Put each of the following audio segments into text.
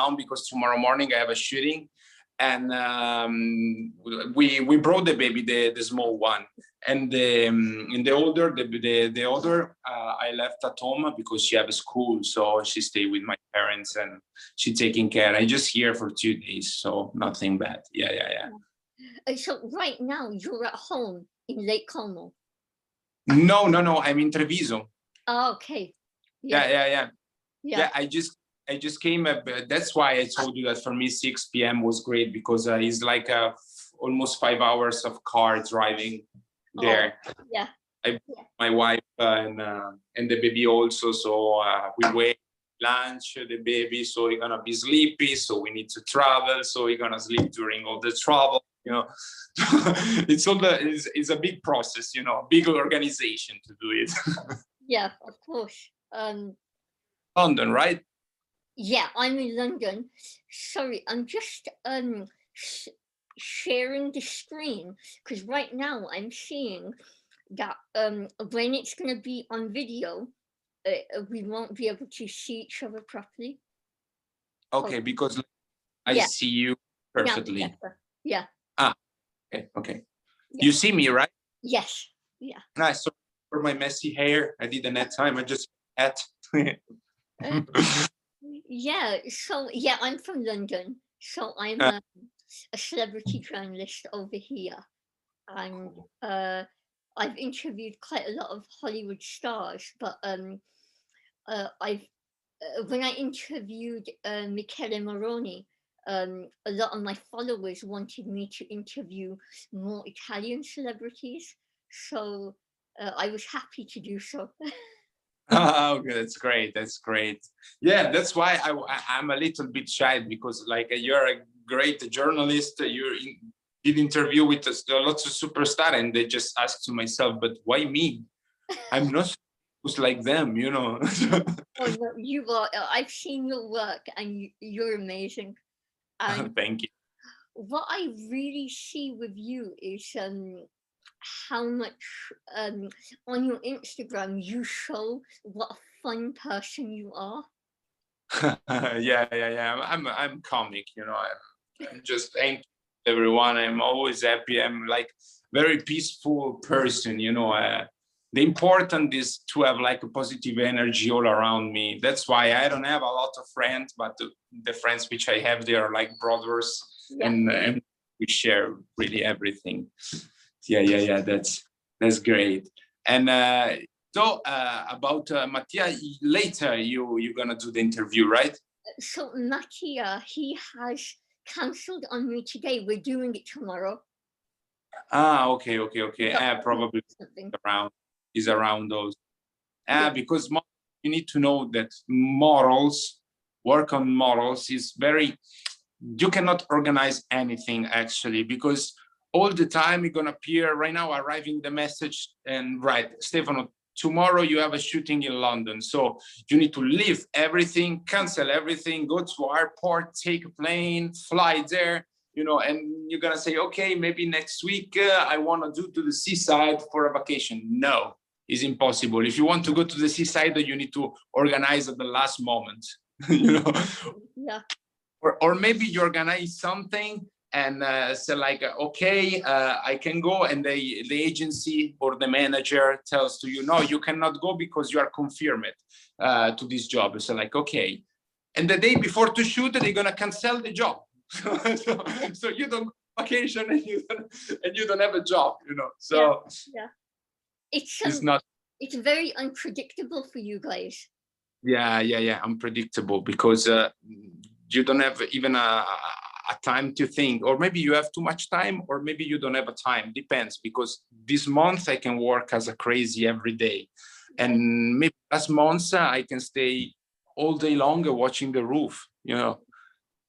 town because tomorrow morning I have a shooting. And we brought the baby, the small one, and the older, the other, I left at home because she have a school, so she stay with my parents and she taking care. I just here for 2 days, so nothing bad. Yeah. So right now you're at home in Lake Como. No. I'm in Treviso. Oh, okay. Yeah. I just came up. That's why I told you that for me 6 p.m. was great because it's like almost 5 hours of car driving there. Yeah. My wife and the baby also. So we wait lunch the baby. So he's gonna be sleepy. So we need to travel. So he's gonna sleep during all the travel. It's a big process. A big organization to do it. Yeah, of course. London, right? Yeah, I'm in London. Sorry, I'm just sharing the screen because right now I'm seeing that when it's going to be on video, we won't be able to see each other properly. Okay, because I see you perfectly. Yeah. Okay. Yeah. You see me, right? Yes. Yeah. Nice. So for my messy hair, I didn't have time. I just had. Yeah, so I'm from London, so I'm a celebrity journalist over here, and I've interviewed quite a lot of Hollywood stars, but I've when I interviewed Michele Moroni, a lot of my followers wanted me to interview more Italian celebrities, so I was happy to do so. Oh, that's great. Yeah, that's why I'm a little bit shy because you're a great journalist. You did interview with lots of superstars, and they just asked to myself, but why me? I'm not like them, Oh, no, you are. I've seen your work, and you're amazing. And thank you. What I really see with you is how much on your Instagram you show what a fun person you are. Yeah. I'm comic, I'm just thank everyone. I'm always happy. I'm like very peaceful person, the important is to have like a positive energy all around me. That's why I don't have a lot of friends, but the friends which I have, they are like brothers, and we share really everything. Yeah. That's great. And so about Mattia, later you're gonna do the interview, right? So Mattia, he has cancelled on me today. We're doing it tomorrow. Okay. Probably is around those. Because you need to know that work on morals is very. You cannot organize anything actually because all the time you're gonna appear. Right now, arriving the message and right, Stefano. Tomorrow you have a shooting in London, so you need to leave everything, cancel everything, go to airport, take a plane, fly there, and you're gonna say, okay, maybe next week I want to do to the seaside for a vacation. No, it's impossible. If you want to go to the seaside, you need to organize at the last moment, Yeah. Or maybe you organize something and say like, okay, I can go, and the agency or the manager tells to you, no, you cannot go because you are confirmed to this job. So like, okay, and the day before to shoot, they're gonna cancel the job. so you don't go on vacation and you don't have a job, So yeah. It's very unpredictable for you guys. Yeah, unpredictable because you don't have even a time to think, or maybe you have too much time, or maybe you don't have a time, depends, because this month I can work as a crazy every day, and maybe last month I can stay all day long watching the roof.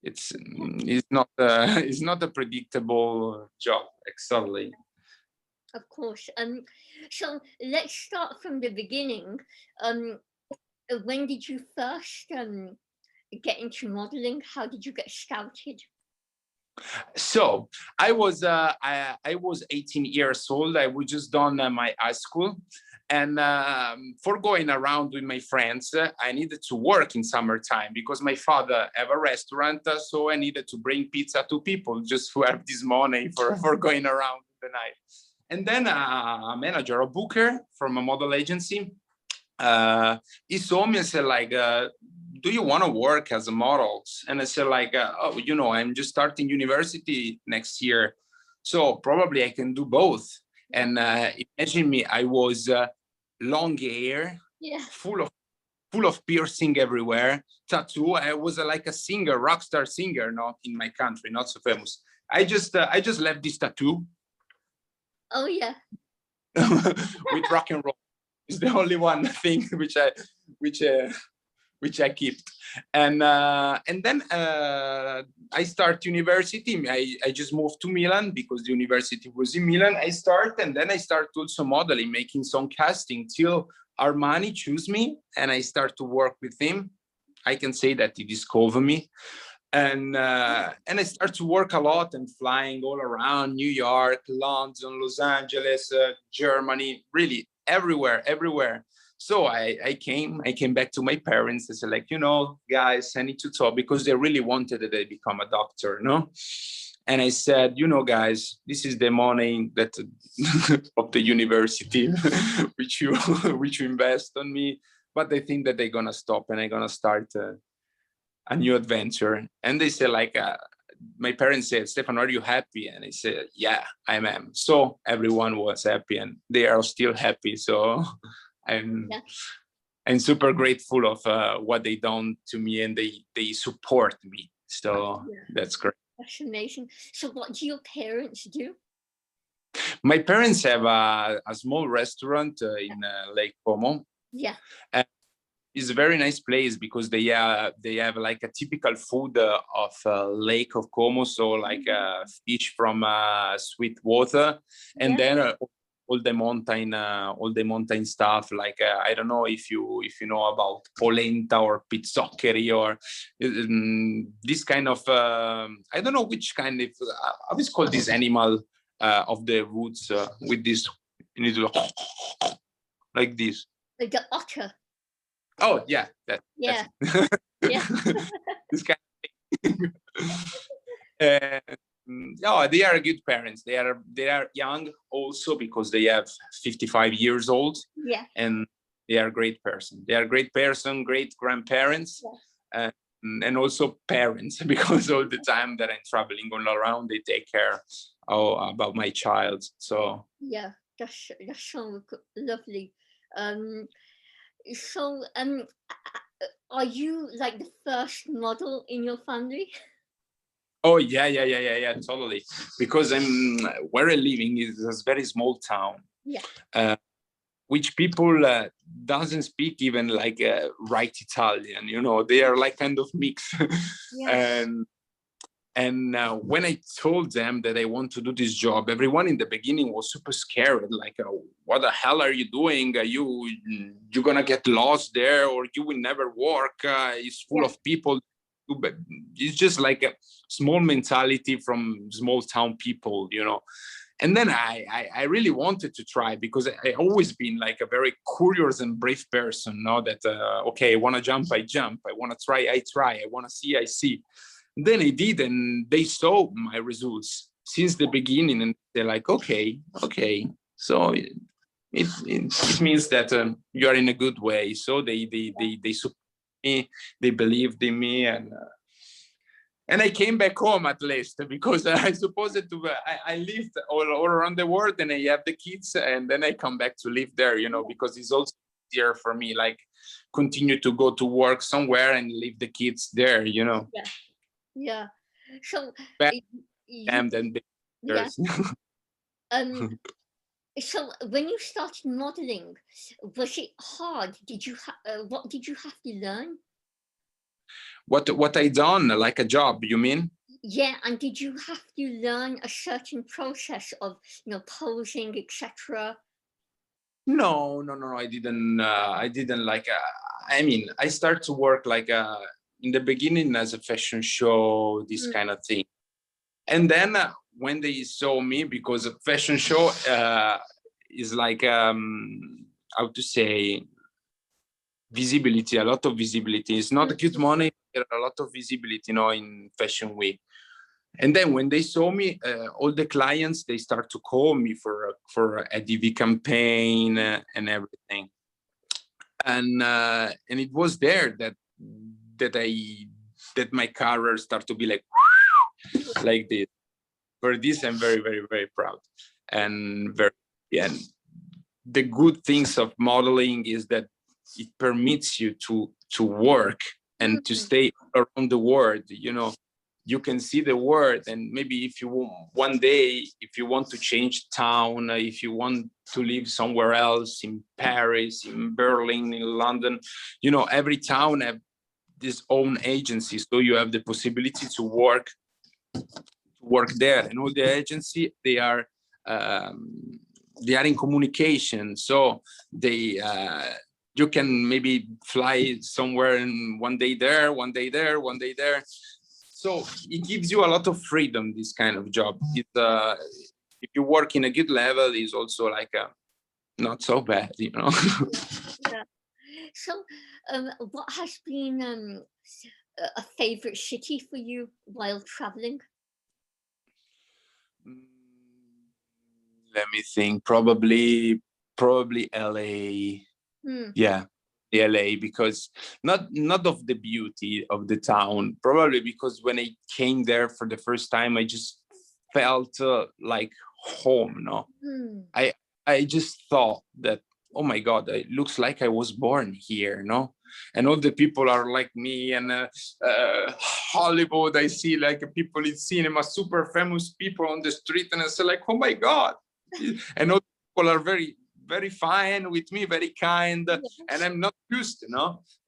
It's not a predictable job, exactly. Of course. So let's start from the beginning. When did you first get into modeling? How did you get started? So I was 18 years old. I was just done my high school, And for going around with my friends, I needed to work in summertime because my father have a restaurant. So I needed to bring pizza to people just to have this money for going around the night. And then a manager, a booker from a model agency, he saw me and said like, do you want to work as a model? And I said like, oh, you know, I'm just starting university next year, so probably I can do both. And imagine me, I was long hair, full of piercing everywhere, tattoo. I was like a singer, rock star singer, not in my country, not so famous. I just left this tattoo. Oh yeah. With rock and roll. It's the only one thing which I keep. And then I start university. I just moved to Milan because the university was in Milan. And then I start also modeling, making some casting till Armani choose me, and I start to work with him. I can say that he discovered me. And I start to work a lot and flying all around New York, London, Los Angeles, Germany, really everywhere. So I came back to my parents. I said like, you know, guys, I need to talk, because they really wanted that I become a doctor, no? And I said, you know, guys, this is the money that of the university which you invest on me, but I think that they're gonna stop and I'm gonna start a new adventure. And they said like, my parents said, Stefano, are you happy? And I said, yeah, I am. So everyone was happy and they are still happy. So I'm super grateful of what they done to me, and they support me. So that's great. That's amazing. So what do your parents do? My parents have a small restaurant in Lake Como. Yeah. It's a very nice place because they have like a typical food of Lake of Como, so like fish from sweet water, and then all the mountain stuff. Like I don't know if you know about polenta or pizzoccheri or this kind of I don't know which kind of I always call this animal of the woods with this, you need to like this. Like the otter. Oh yeah, yeah. This kind of thing. No, they are good parents. They are young also because they have 55 years old. Yeah. And they are great person. They are great person, great grandparents, and also parents, because all the time that I'm traveling all around, they take care about my child. So yeah, that's so lovely. So, are you like the first model in your family? Oh yeah, totally. Because where I'm living is a very small town. Yeah. Which people doesn't speak even like right Italian. You know, they are like kind of mixed. Yeah. And when I told them that I want to do this job, everyone in the beginning was super scared. Like, what the hell are you doing? You're gonna get lost there, or you will never work. It's full of people. It's just like a small mentality from small town people, you know. And then I really wanted to try, because I always been like a very curious and brave person. No, that okay, I want to jump, I jump. I want to try, I try. I want to see, I see. Then I did, and they saw my results since the beginning, and they're like, okay. So it means that you are in a good way. So they support me, they believed in me, and I came back home at least, because I supposed to I lived all around the world, and I have the kids, and then I come back to live there, you know, because it's also easier for me, like continue to go to work somewhere and leave the kids there, you know. Yeah. So so when you started modeling, was it hard? What did you have to learn? What I done, like a job, you mean? Yeah, and did you have to learn a certain process of, you know, posing, etc.? No, I didn't like. I mean, I start to work like in the beginning as a fashion show, this kind of thing, and then when they saw me, because a fashion show is like how to say, visibility, a lot of visibility. It's not good money, there are a lot of visibility, in Fashion Week. And then when they saw me, all the clients, they start to call me for a DV campaign and everything. And it was there that my career started to be like this. For this, I'm very, very, very proud. And the good things of modeling is that it permits you to work and to stay around the world. You can see the world, and maybe if you one day, if you want to change town, if you want to live somewhere else, in Paris, in Berlin, in London, every town have this own agency, so you have the possibility to work there. And all the agency, they are in communication, so you can maybe fly somewhere and one day there, one day there, one day there. So it gives you a lot of freedom, this kind of job. If you work in a good level, is also like not so bad, Yeah. So what has been a favorite city for you while traveling? Let me think. Probably LA. Yeah, LA, because not of the beauty of the town, probably because when I came there for the first time, I just felt like home. I just thought that, oh my God, it looks like I was born here, and all the people are like me. And Hollywood, I see like people in cinema, super famous people on the street, and I say like, oh my God. And all people are very, very fine with me, very kind, and I'm not used,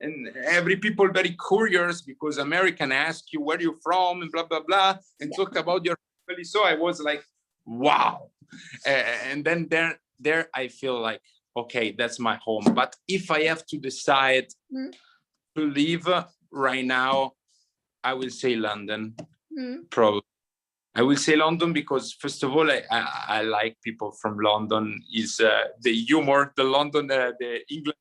and every people very curious, because American ask you where you're from and blah blah blah, and talk about your family. So I was like, wow. And then there I feel like, okay, that's my home. But if I have to decide to live right now, I will say London. Probably I will say London, because first of all, I like people from London. Is the humor, the London, the English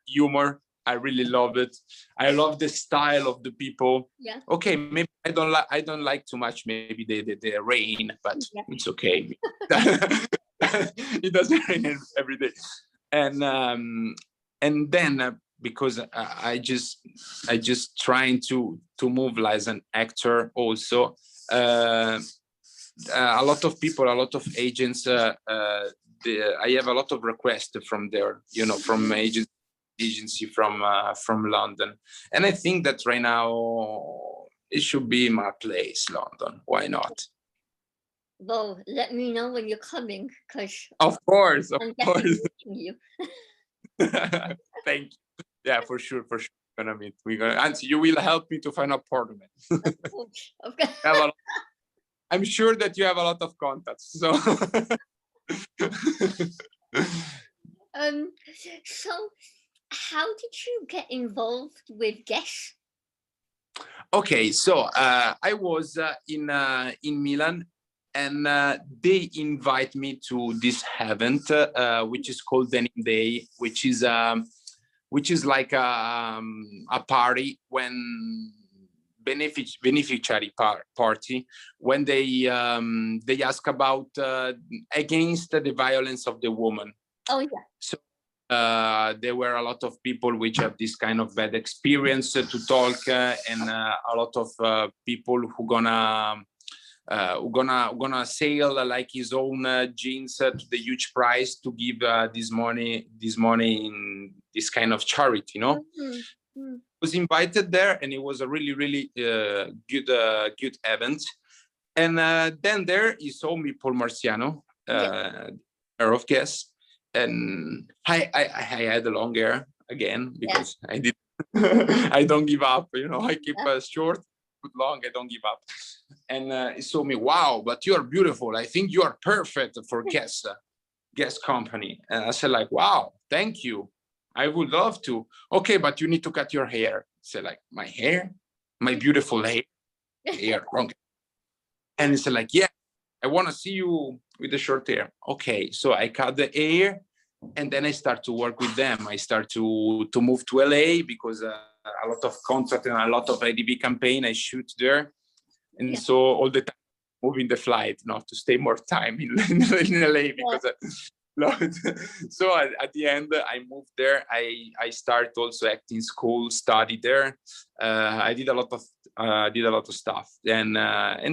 humor. I really love it. I love the style of the people. Yeah. Okay, maybe I don't like too much maybe the rain, but it's okay. It doesn't rain every day. And then because I just trying to move as an actor also. A lot of people, a lot of agents, I have a lot of requests from there, from agency from London. And I think that right now it should be my place, London. Why not? Well, let me know when you're coming, because of course, I'm definitely meeting you. Thank you. Yeah, for sure. We're gonna meet. And you will help me to find an apartment. Of course. I'm sure that you have a lot of contacts. So, so how did you get involved with Guess? Okay, so I was in Milan, and they invite me to this event, which is called Denim Day, which is like a party when. Beneficiary party, when they ask about against the violence of the woman. Oh yeah. So there were a lot of people which have this kind of bad experience to talk, and a lot of people who gonna sell like his own jeans to the huge price to give this money in this kind of charity, Was invited there, and it was a really, really good event. And then there you saw me, Paul Marciano, hair of Guess, and I had a long hair again, because I did. I don't give up, I keep short, but long. I don't give up. And he saw me, wow, but you are beautiful. I think you are perfect for Guess company. And I said like, wow, thank you. I would love to. Okay, but you need to cut your hair. Say like, my hair, my beautiful hair, wrong. And he said like, yeah, I want to see you with the short hair. Okay, so I cut the hair, And then I start to work with them. I start to move to LA because a lot of contract and a lot of ADV campaign I shoot there. And so all the time moving the flight, not to stay more time in LA because so at the end I moved there. I start also acting school, study there. I did a lot of stuff. And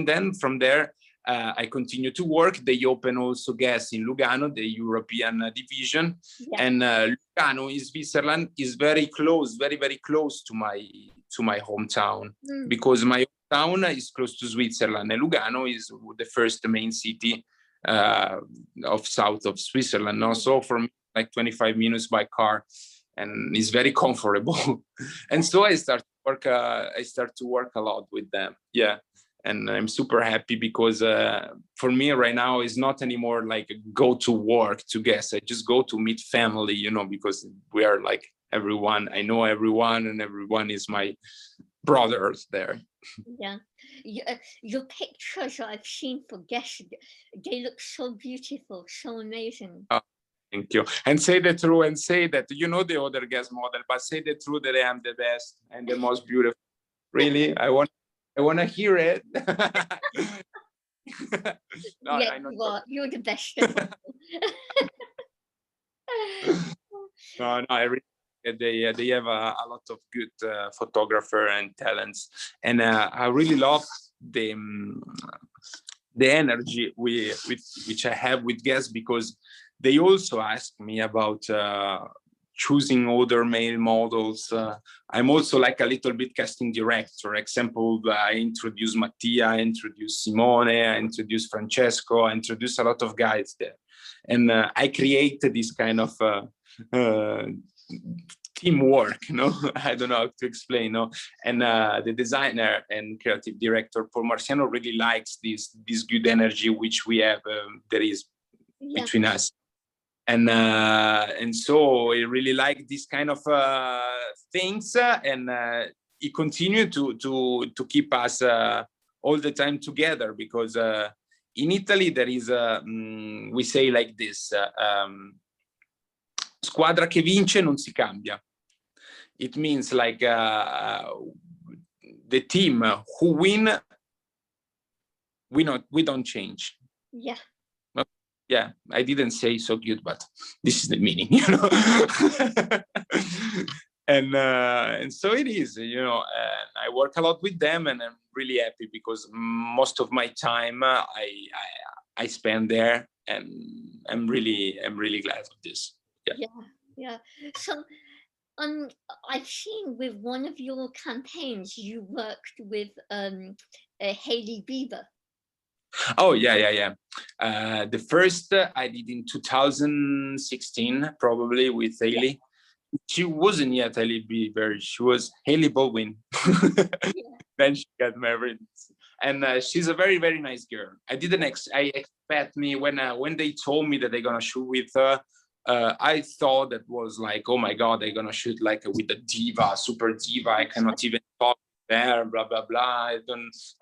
then from there I continue to work. They open also GUESS in Lugano, the European division. And Lugano in Switzerland is very close, very, very close to my hometown, because my town is close to Switzerland, and Lugano is the first main city of south of Switzerland. Also, for me, like 25 minutes by car, and it's very comfortable. And so I start to work a lot with them. And I'm super happy because for me right now it's not anymore like go to work to guess. I just go to meet family, because we are like everyone. I know everyone, and everyone is my brothers there. Your pictures I've seen for guests, they look so beautiful, so amazing. Thank you. And say the truth, and say that the other guest model, but say the truth that I am the best and the most beautiful. Really, I want to hear it. No, you're the best. No, I really. They have a lot of good photographer and talents, and I really love the energy which I have with guests, because they also ask me about choosing other male models. I'm also like a little bit casting director. Example, I introduce Mattia, I introduce Simone, I introduce Francesco, I introduce a lot of guys there, and I created this kind of teamwork, I don't know how to explain, and the designer and creative director Paul Marciano really likes this good energy which we have there is between us, and so he really liked this kind of things, and he continued to keep us all the time together, because in Italy there is we say like this, squadra che vince non si cambia. It means like the team who win, we don't change. I didn't say so good, but this is the meaning, and so it is, and I work a lot with them, and I'm really happy because most of my time I spend there, and I'm really glad of this. So I've seen with one of your campaigns you worked with Hailey Bieber. Oh yeah. The first I did in 2016, probably, with Hailey. She wasn't yet Hailey Bieber, she was Hailey Baldwin. Then she got married, and she's a very, very nice girl. I expect me when they told me that they're gonna shoot with her. I thought that was like, oh my God, they're gonna shoot like with a diva, super diva. I cannot even talk there, blah blah blah.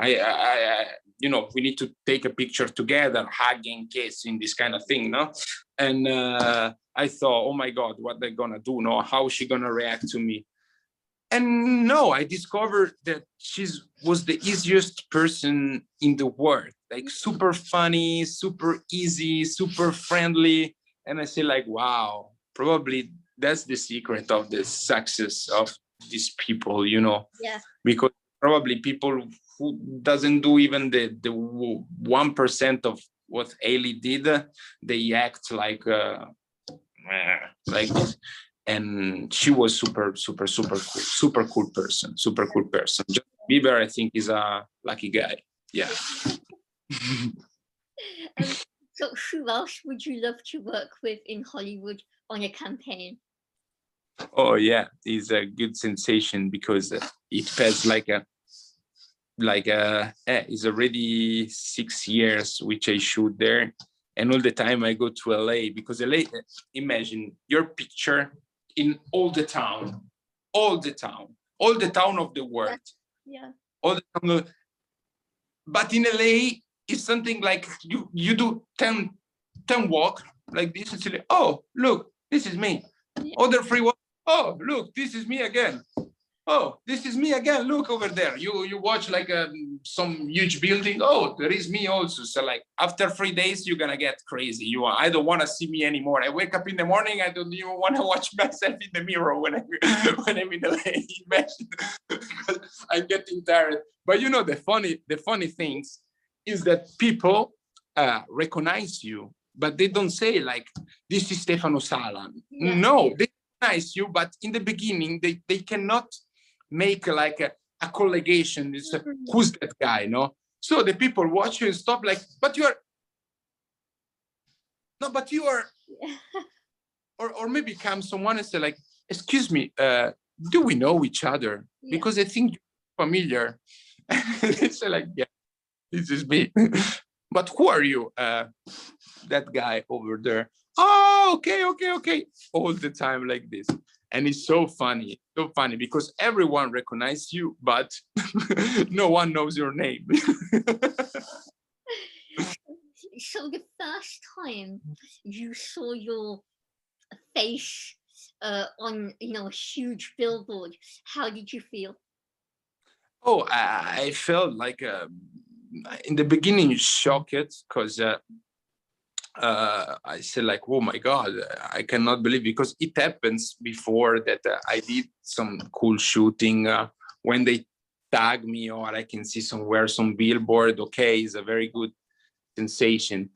We need to take a picture together, hugging, kissing, this kind of thing, no? And I thought, oh my God, what they're gonna do? No, how is she gonna react to me? And no, I discovered that she was the easiest person in the world, like super funny, super easy, super friendly. And I say like, wow, probably that's the secret of the success of these people, because probably people who doesn't do even the 1% of what Hailey did, they act like this. And she was super cool person. Just Bieber, I think, is a lucky guy. Yeah. So who else would you love to work with in Hollywood on a campaign? Oh yeah, it's a good sensation because it feels it's already 6 years which I shoot there, and all the time I go to LA, because LA, imagine your picture in all the town of the world. All the town, but in LA it's something like you do 10 walk like this, and say, oh look, This is me. Yeah. Other free one. Oh, look, this is me again. Oh, this is me again. Look over there. You watch like some huge building. Oh, there is me also. So like after 3 days, you're gonna get crazy. I don't want to see me anymore. I wake up in the morning. I don't even want to watch myself in the mirror when I'm in the imagine. I'm getting tired. But you know the funny things is that people recognize you, but they don't say like this is Stefano Sala. Yeah. No, they recognize you, but in the beginning they cannot make like a collegation. It's who's that guy, no? So the people watch you and stop like, but you are or maybe comes someone and say like, excuse me, do we know each other? Yeah. Because I think you're familiar. They say like, yeah, this is me. But who are you? That guy over there. Oh, okay. All the time like this. And it's so funny because everyone recognizes you, but no one knows your name. So the first time you saw your face on, a huge billboard, how did you feel? Oh, I felt like in the beginning shocked because I said like, oh my God, I cannot believe, because it happens before that I did some cool shooting when they tag me or I can see somewhere some billboard. Okay, it's a very good sensation.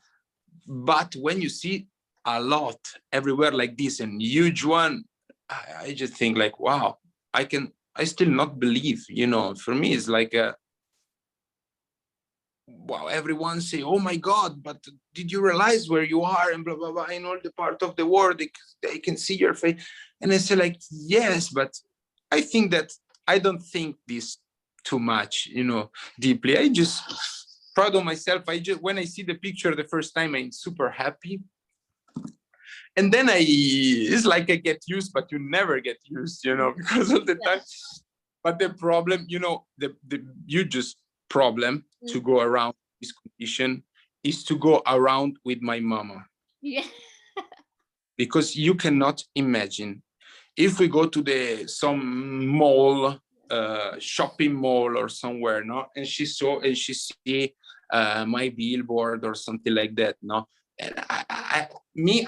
But when you see a lot everywhere like this and huge one, I just think like, wow, I still not believe, for me it's like wow, everyone say, oh my God, but did you realize where you are and blah, blah, blah, in all the part of the world, they can see your face. And I say like, yes, but I think that I don't think this too much, deeply. I just proud of myself. When I see the picture the first time, I'm super happy. And then it's like I get used, but you never get used, because of the time. But the problem, the hugest problem to go around this condition is to go around with my mama. Yeah. Because you cannot imagine if we go to some mall, shopping mall or somewhere, no, and she see my billboard or something like that, no, and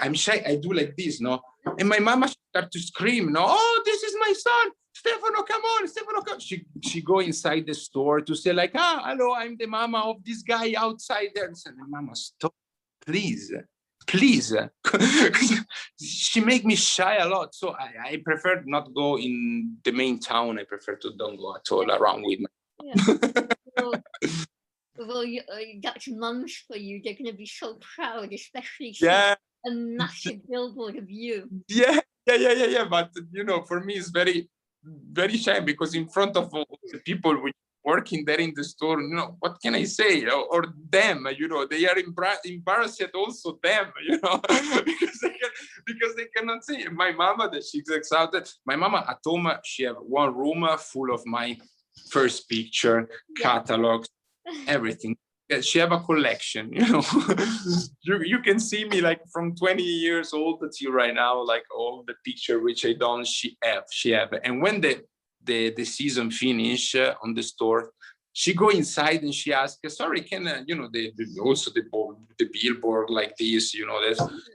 I'm shy. I do like this, no, and my mama start to scream, no, oh, this is my son. Stefano, come on, Stefano, come. She go inside the store to say like, hello, I'm the mama of this guy outside there. And say, mama, stop, please. She make me shy a lot. So I prefer not go in the main town. I prefer to don't go at all around with me. Yeah. Well, that's mums for you. They're going to be so proud, especially seeing a massive billboard of you. Yeah. But, for me, it's very, very shy because in front of all the people working there in the store, what can I say? Or them, they are embarrassed also them, because they cannot see. My mama, that she's excited. My mama at home, she have one room full of my first picture, catalogs, everything. She have a collection, you can see me like from 20 years old until right now, like all the picture which I don't, she have. And when the season finish on the store, she go inside and she asks, sorry, can also the billboard like this,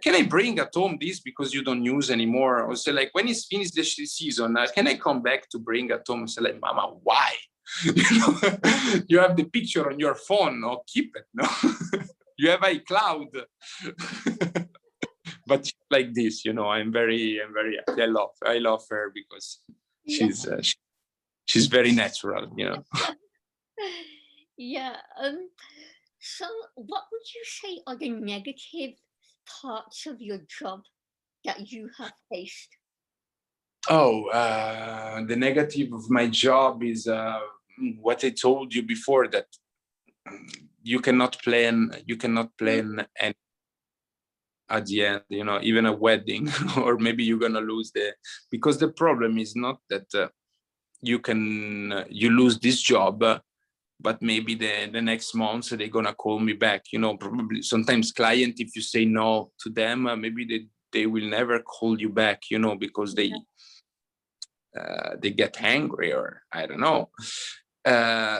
can I bring at home this because you don't use anymore? Or say like, when it's finished the season, can I come back to bring at home? I say like, mama, why? You have the picture on your phone, no, keep it, no. You have iCloud. But like this, I'm very happy. I love her because she's very natural, Yeah. So what would you say are the negative parts of your job that you have faced? Oh, the negative of my job is what I told you before, that you cannot plan any at the end, even a wedding, or maybe you're gonna lose because the problem is not that you lose this job, but maybe the next month they're gonna call me back. Probably sometimes client, if you say no to them, maybe they will never call you back, you know, because they get angry, or I don't know.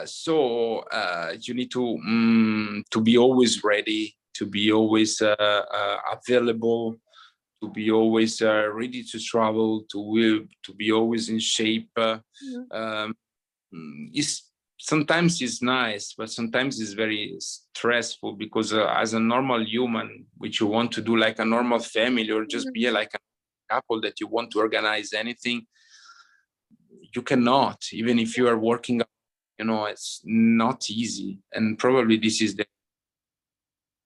So you need to be always ready, to be always available, to be always ready to travel, to be always in shape. Sometimes it's nice, but sometimes it's very stressful, because as a normal human, which you want to do like a normal family, or just be like a couple that you want to organize anything, you cannot, even if you are working, you know, it's not easy. And probably this is the,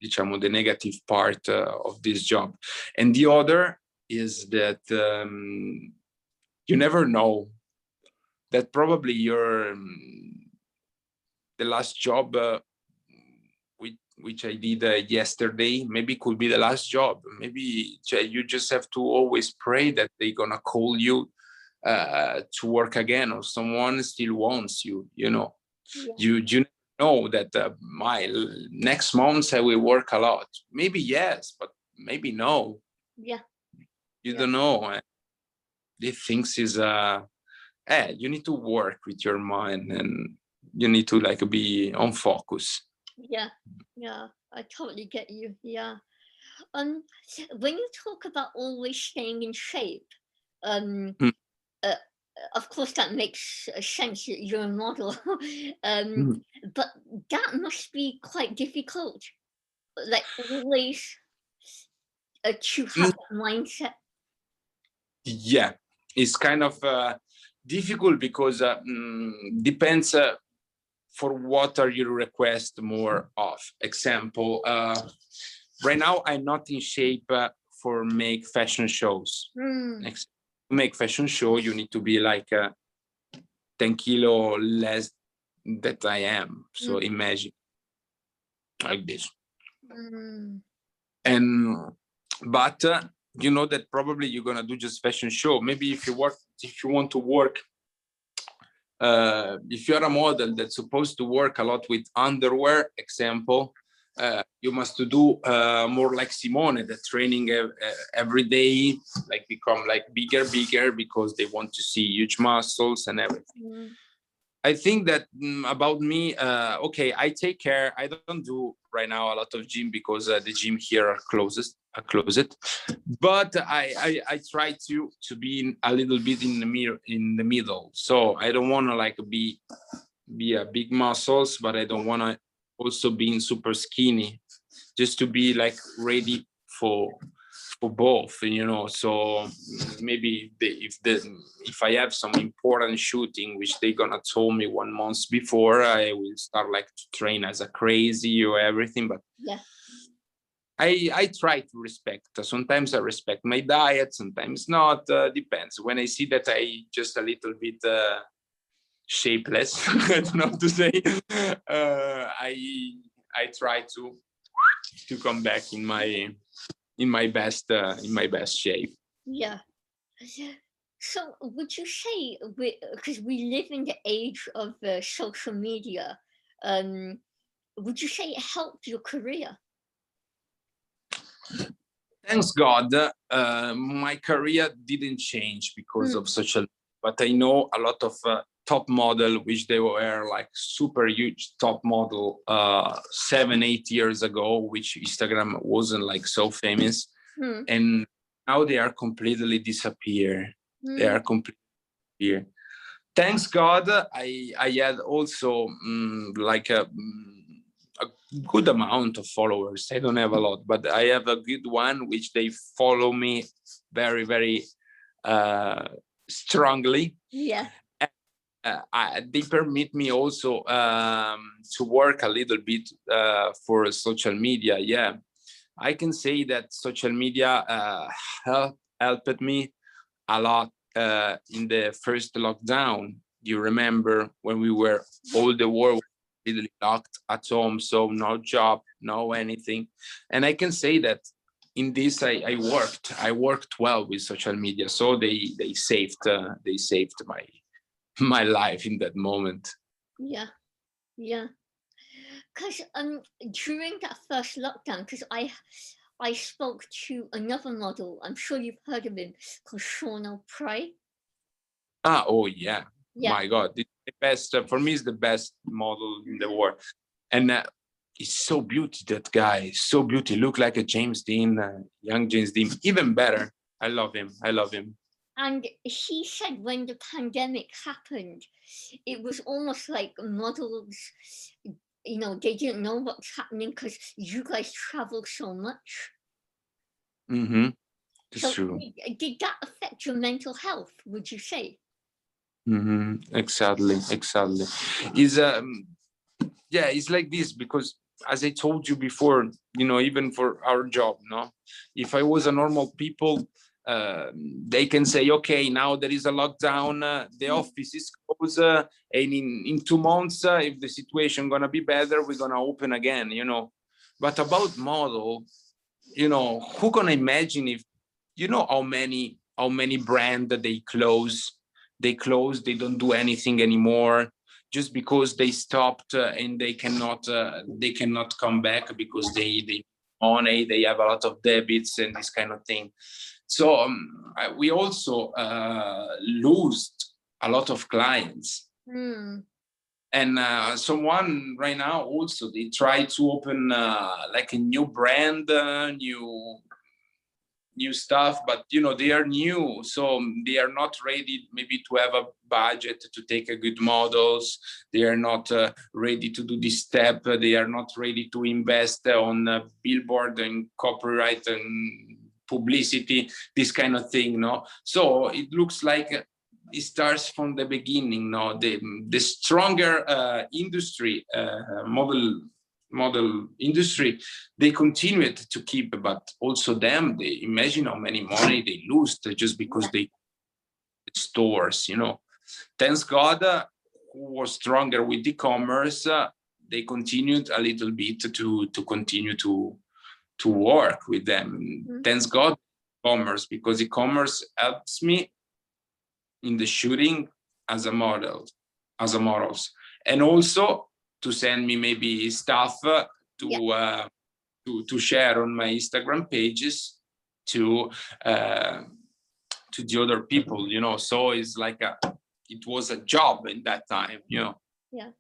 diciamo, the negative part of this job. And the other is that you never know, that probably your the last job which I did yesterday maybe could be the last job. Maybe you just have to always pray that they're gonna call you to work again, or someone still wants you, you know. You know that my next month I will work a lot. Maybe yes, but maybe no. You don't know. These things is you need to work with your mind, and you need to like be on focus. I totally get you. When you talk about always staying in shape, of course that makes sense, you're a model. But that must be quite difficult, like always to have that mindset. Yeah, it's kind of difficult, because depends for what are you request more of. Example, right now I'm not in shape for make fashion shows. To make fashion show, you need to be like 10 kilo less that I am. So imagine like this. And but you know that probably you're gonna do just fashion show. Maybe if you want to work, if you're a model that's supposed to work a lot with underwear, example, you must do more like Simone, the training every day, like become like bigger, because they want to see huge muscles and everything. I think that about me, okay, I take care. I don't do right now a lot of gym, because the gym here are closed. But I try to be a little bit in the middle. So I don't want to like be a big muscles, but I don't want to also being super skinny, just to be like ready for both, you know. So maybe if I have some important shooting, which they gonna tell me 1 month before, I will start like to train as a crazy or everything. But I try to respect. Sometimes I respect my diet, sometimes not. Depends. When I see that I just a little bit shapeless, I don't know how to say. I try to come back in my best shape. So would you say, because we live in the age of social media, would you say it helped your career? Thanks God, my career didn't change because of social media, but I know a lot of top model, which they were like super huge top model 7-8 years ago, which Instagram wasn't like so famous, and now they are completely disappear. They are completely disappear. Thanks God, I had also like a good amount of followers. I don't have a lot, but I have a good one, which they follow me very, very strongly. They permit me also to work a little bit for social media. I can say that social media helped me a lot in the first lockdown. You remember when we were all the world really locked at home, so no job, no anything. And I can say that in this I worked well with social media, so they saved my life in that moment. Because during that first lockdown, because I spoke to another model. I'm sure you've heard of him, called Sean Prey. Oh yeah. My God, the best for me is the best model in the world, and he's so beauty. That guy, so beauty. Look like a James Dean, young James Dean, even better. I love him. I love him. And he said when the pandemic happened, it was almost like models, you know, they didn't know what's happening because you guys travel so much. Mm-hmm. It's So true. did that affect your mental health, would you say? Mm-hmm. Exactly. Is yeah, it's like this because, as I told you before, you know, even for our job, no, if I was a normal people, they can say, okay, now there is a lockdown, the office is closed, and in 2 months, if the situation gonna be better, we're gonna open again, you know. But about model, you know, who gonna imagine if, you know, how many brand that they close, they don't do anything anymore just because they stopped, and they cannot come back because they money, they have a lot of debits and this kind of thing. So we also lost a lot of clients. And someone right now also, they try to open like a new brand, new stuff, but you know, they are new, so they are not ready maybe to have a budget to take a good models. They are not ready to do this step. They are not ready to invest on billboard and copyright and publicity, this kind of thing, no. So it looks like it starts from the beginning, no. The stronger industry, model industry, they continued to keep, but also them, they imagine how many money they lose just because they stores, you know. Thanks God, who was stronger with e-commerce, they continued a little bit to continue to work with them. Thanks God, e-commerce, because e-commerce helps me in the shooting as a models, and also to send me maybe stuff to share on my Instagram pages to the other people, you know. So it's like it was a job in that time, you know. Yeah.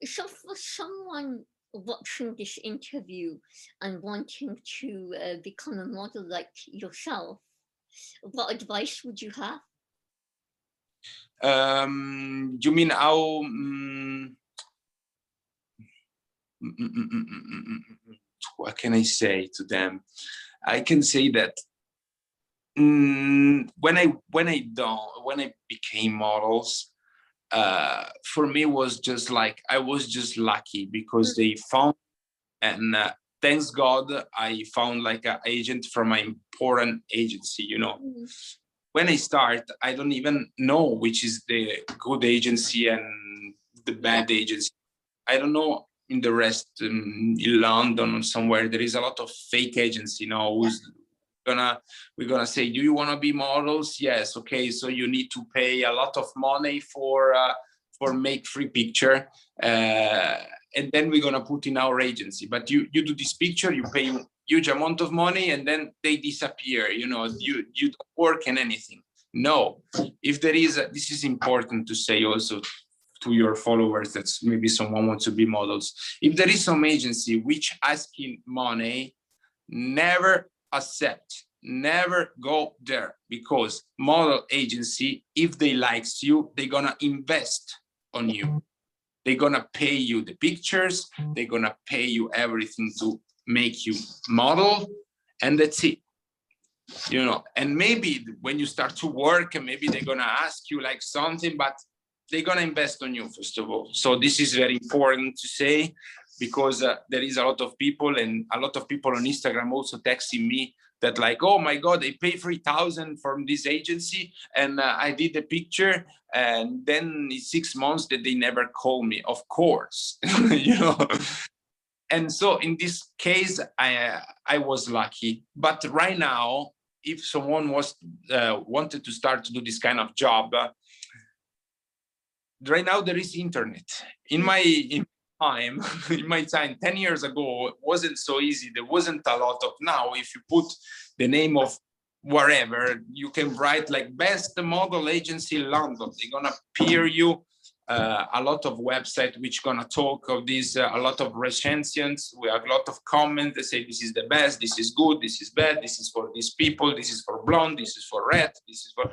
So for someone watching this interview and wanting to become a model like yourself, what advice would you have? You mean how? What can I say to them? I can say that when I became models, for me was just like I was just lucky because they found, and thanks God I found like an agent from an important agency, you know. When I start, I don't even know which is the good agency and the bad agency. I don't know in the rest, in London or somewhere, there is a lot of fake agency, you know, who's we're gonna say, do you want to be models? Yes. Okay, so you need to pay a lot of money for make free picture, and then we're gonna put in our agency. But you do this picture, you pay huge amount of money, and then they disappear. You know, you don't work in anything. No, if there is, this is important to say also to your followers, that maybe someone wants to be models. If there is some agency which asking money, never accept, never go there, because model agency, if they likes you, they're gonna invest on you. They're gonna pay you the pictures, they're gonna pay you everything to make you model, and that's it. You know, and maybe when you start to work, maybe they're gonna ask you like something, but they're gonna invest on you first of all. So this is very important to say, because there is a lot of people, and a lot of people on Instagram also texting me that like, oh my God, they pay 3,000 from this agency, and I did the picture, and then it's 6 months that they never call me. Of course, you know. And so in this case, I was lucky. But right now, if someone was wanted to start to do this kind of job, right now there is internet. In my time, in my time, 10 years ago, it wasn't so easy. There wasn't a lot of. Now, if you put the name of wherever, you can write like best model agency in London. They're gonna peer you a lot of websites which gonna talk of this, a lot of recensions. We have a lot of comments. They say this is the best, this is good, this is bad, this is for these people, this is for blonde, this is for red, this is for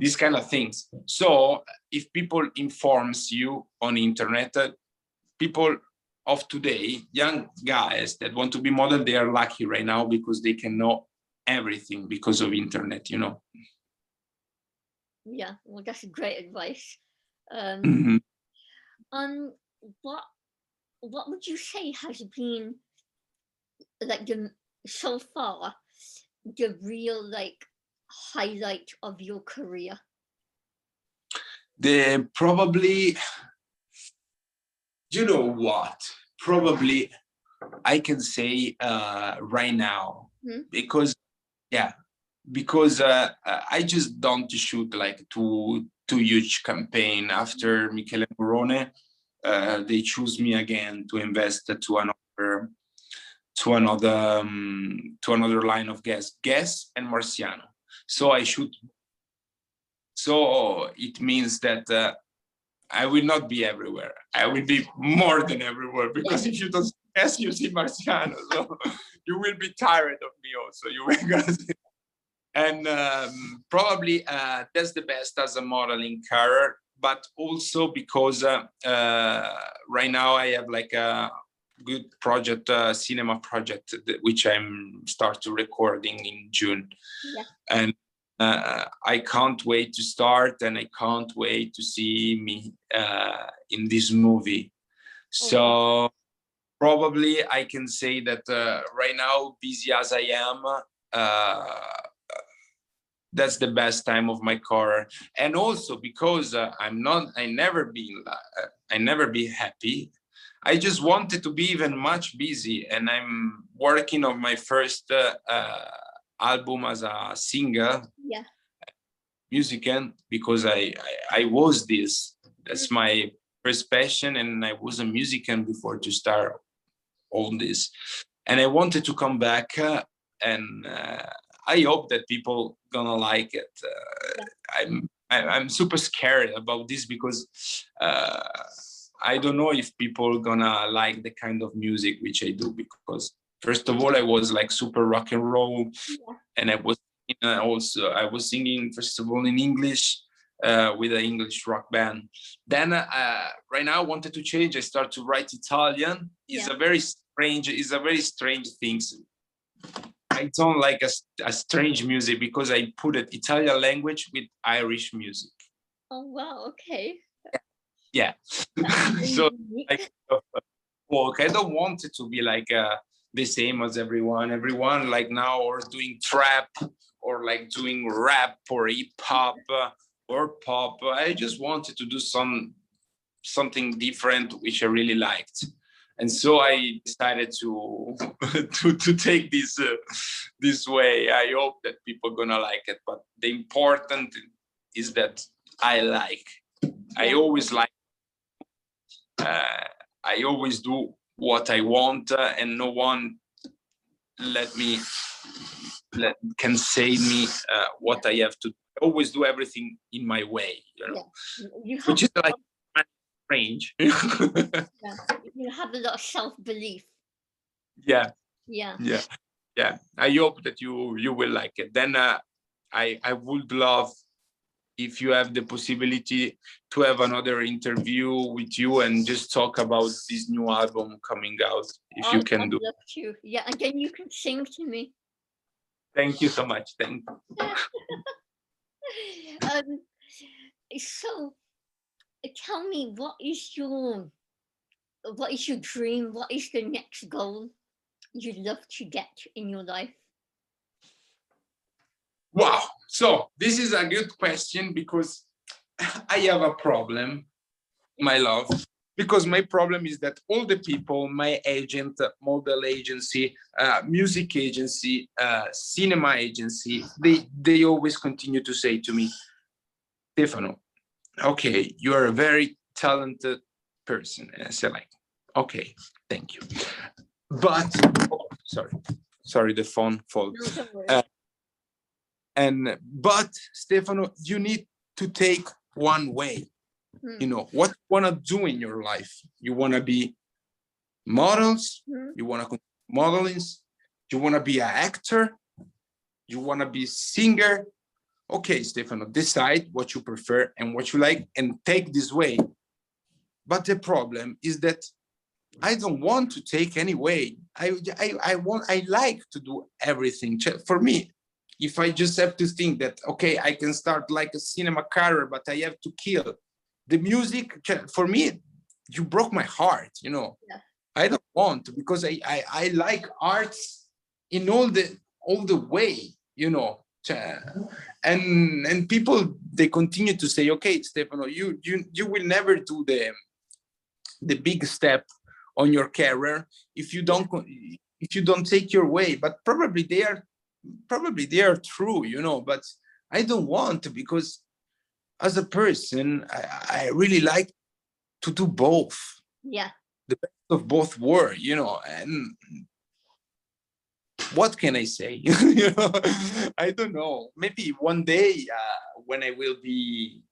these kind of things. So if people informs you on internet, people of today, young guys that want to be model, they are lucky right now because they can know everything because of internet, you know. Yeah, well, that's great advice. Mm-hmm. What would you say has been like so far the real like highlight of your career? Probably, you know what? Probably I can say right now, because I just don't shoot like two huge campaign. After Michele Morone, they choose me again to invest to another line of Guess and Marciano. So I shoot. So it means that I will not be everywhere. I will be more than everywhere, because if you don't Guess, you see Marciano, so you will be tired of me also. You will gonna see. And probably that's the best as a modeling career, but also because right now I have like a good project, cinema project, which I'm start to recording in June. Yeah. And I can't wait to start, and I can't wait to see me in this movie. So probably I can say that right now, busy as I am, that's the best time of my career. And also because I never be happy. I just wanted to be even much busy, and I'm working on my first album as a singer, musician, because I was this. That's my first passion, and I was a musician before to start all this. And I wanted to come back, and I hope that people gonna like it. I'm super scared about this because I don't know if people gonna like the kind of music which I do, because first of all I was like super rock and roll, and I was singing first of all in English with an English rock band. Then right now I wanted to change. I start to write Italian. It's a very strange thing. I don't like a strange music because I put it Italian language with Irish music. Oh wow! Okay. Yeah. So like folk. I don't want it to be like the same as everyone. Everyone like now or doing trap or like doing rap or hip hop or pop. I just wanted to do something different, which I really liked. And so I decided to take this way. I hope that people are gonna like it. But the important is that I like. I always like. I always do what I want, and no one can say me what I have to do. I always do everything in my way, you know, which is like strange. You have a lot of self-belief. Yeah. Yeah. I hope that you will like it. Then I would love if you have the possibility to have another interview with you and just talk about this new album coming out, if you can do. I'd love to. Yeah, and then you can sing to me. Thank you so much. Thank you. So tell me, what is your dream? What is the next goal you'd love to get in your life? Wow. So this is a good question, because I have a problem, my love, because my problem is that all the people, my agent, model agency, music agency, cinema agency, they always continue to say to me, Stefano, okay, you are a very talented person. And I said like, Okay, thank you. But sorry, the phone fault. No, don't worry. But Stefano, you need to take one way. You know what you want to do in your life. You want to be models. You want to modeling. You want to be an actor. You want to be a singer. Okay, Stefano, decide what you prefer and what you like and take this way. But the problem is that I don't want to take any way. I like to do everything. For me, if I just have to think that, okay, I can start like a cinema career, but I have to kill the music, for me, you broke my heart, you know. Yeah. I don't want to, because I like arts in all the way, you know. And people, they continue to say, okay, Stefano, you will never do the big step on your career if you don't take your way. But probably they are true, you know. But I don't want to, because as a person, I really like to do both. Yeah. The best of both worlds, you know. And what can I say? You know, I don't know. Maybe one day when I will be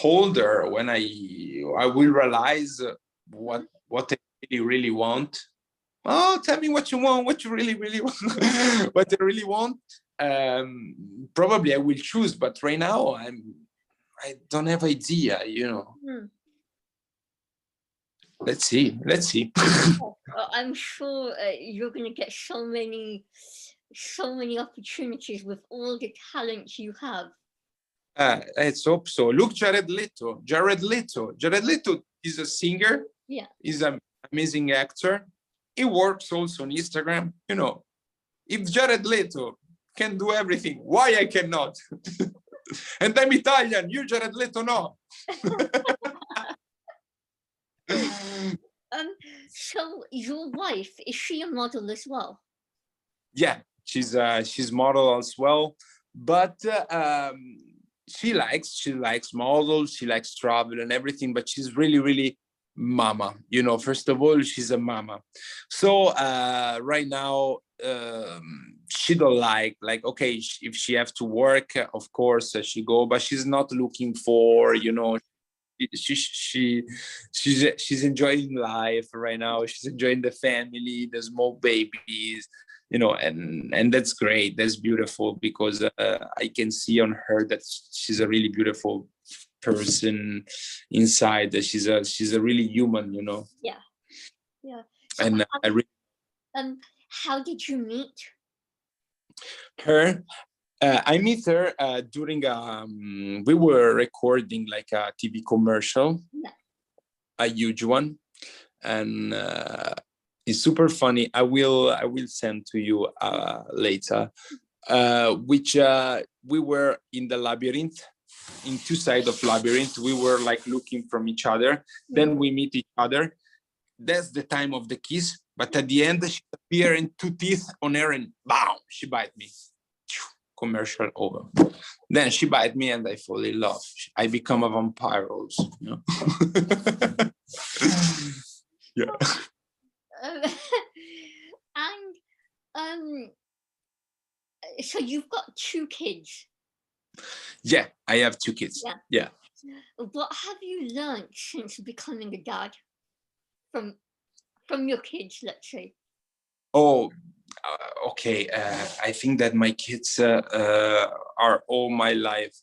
older, when I will realize what I really want. Oh, tell me what you want, what you really want, what I really want. Probably I will choose, but right now I don't have idea, you know. Let's see. I'm sure you're going to get so many opportunities with all the talent you have. Let's hope so. Look, Jared Leto is a singer. Yeah. He's an amazing actor. He works also on Instagram. You know, if Jared Leto can do everything, why I cannot? And I'm Italian. You, Jared Leto, no. So your wife, is she a model as well? Yeah, she's model as well, but she likes models, she likes travel and everything, but she's really mama, you know. First of all, she's a mama. So right now she don't like okay, if she have to work, of course she go, but she's not looking for, you know, she's enjoying life right now. She's enjoying the family, the small babies, you know, and that's great. That's beautiful, because I can see on her that she's a really beautiful person inside. That she's a really human, you know. Yeah. So and how did you meet her? I met her during we were recording like a TV commercial, a huge one, and it's super funny. I will send to you later. Which we were in the labyrinth, in two sides of labyrinth. We were like looking from each other. Then we meet each other. That's the time of the kiss. But at the end, she appeared in two teeth on her, and bam, she bite me. Commercial over. Then she bite me and I fall in love. I become a vampire also, you know. Yeah. And so you've got 2 kids. Yeah, I have 2 kids. Yeah. What have you learned since becoming a dad from your kids, let's say? Oh, okay. I think that my kids are all my life.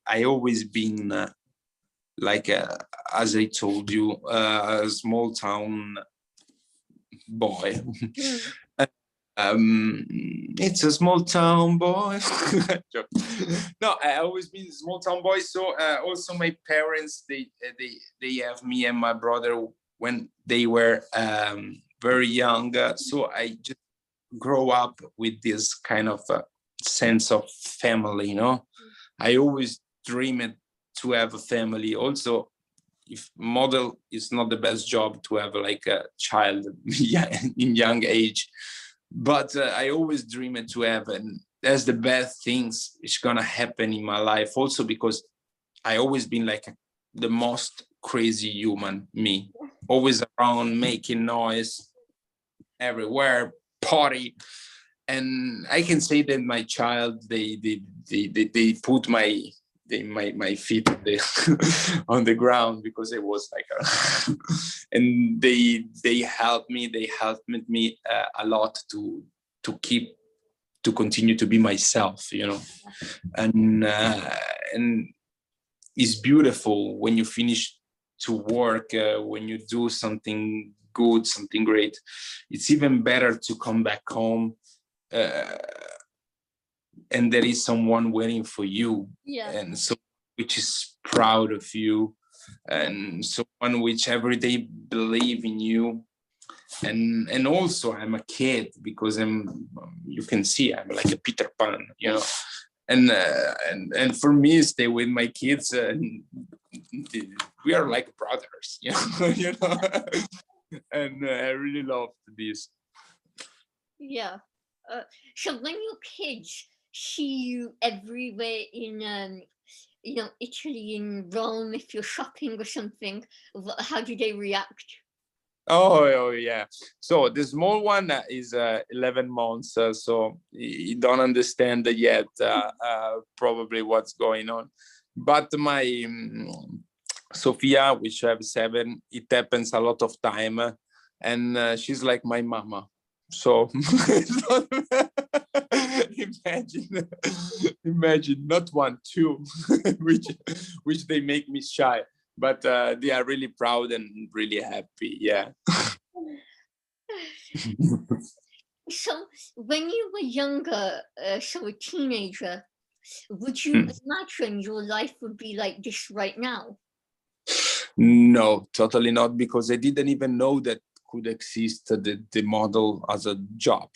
I always been like, as I told you, a small town boy. It's a small town boy. No, I always been a small town boy. So also my parents, they have me and my brother when they were very young. So I just grow up with this kind of sense of family, you know. I always dreamed to have a family. Also, if model is not the best job to have like a child in young age, but I always dreamed to have, and that's the best things is gonna happen in my life. Also because I always been like the most crazy human, me, always around, making noise everywhere, party. And I can say that my child, they put my feet on the, on the ground, because it was like and they helped me a lot to continue to be myself, you know. And it's beautiful when you finish to work, when you do something good, something great. It's even better to come back home, and there is someone waiting for you, and so which is proud of you, and someone which every day believe in you. And also I'm a kid, because you can see I'm like a Peter Pan, you know. And for me, stay with my kids, we are like brothers, you know. You know. And I really love this. So when your kids see you everywhere in Italy, in Rome, if you're shopping or something, how do they react? Oh yeah. So the small one is 11 months, so he don't understand yet probably what's going on. But my Sophia, which I have 7, it happens a lot of time, and she's like my mama. So imagine not 1, 2, which they make me shy. But they are really proud and really happy. Yeah. So when you were younger, so a teenager, would you imagine your life would be like this right now? No, totally not, because I didn't even know that could exist the model as a job.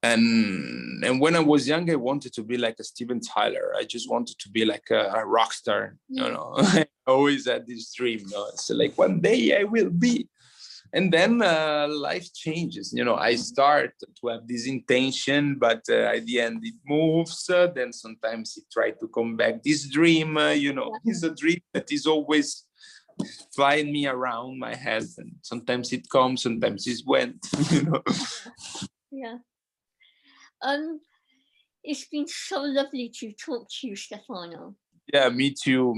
And when I was young, I wanted to be like a Steven Tyler. I just wanted to be like a rock star, you know. I always had this dream, you know. So like one day I will be. And then life changes, you know. I start to have this intention, but at the end it moves. Then sometimes it tries to come back. This dream, you know, is a dream that is always flying me around my head, and sometimes it comes, sometimes it went, you know. Yeah. It's been so lovely to talk to you, Stefano. Yeah, me too.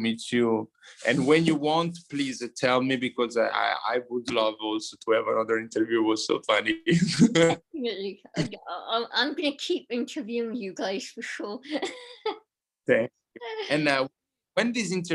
And when you want, please tell me, because I would love also to have another interview. It was so funny. Definitely. I'm going to keep interviewing you guys for sure. And when this interview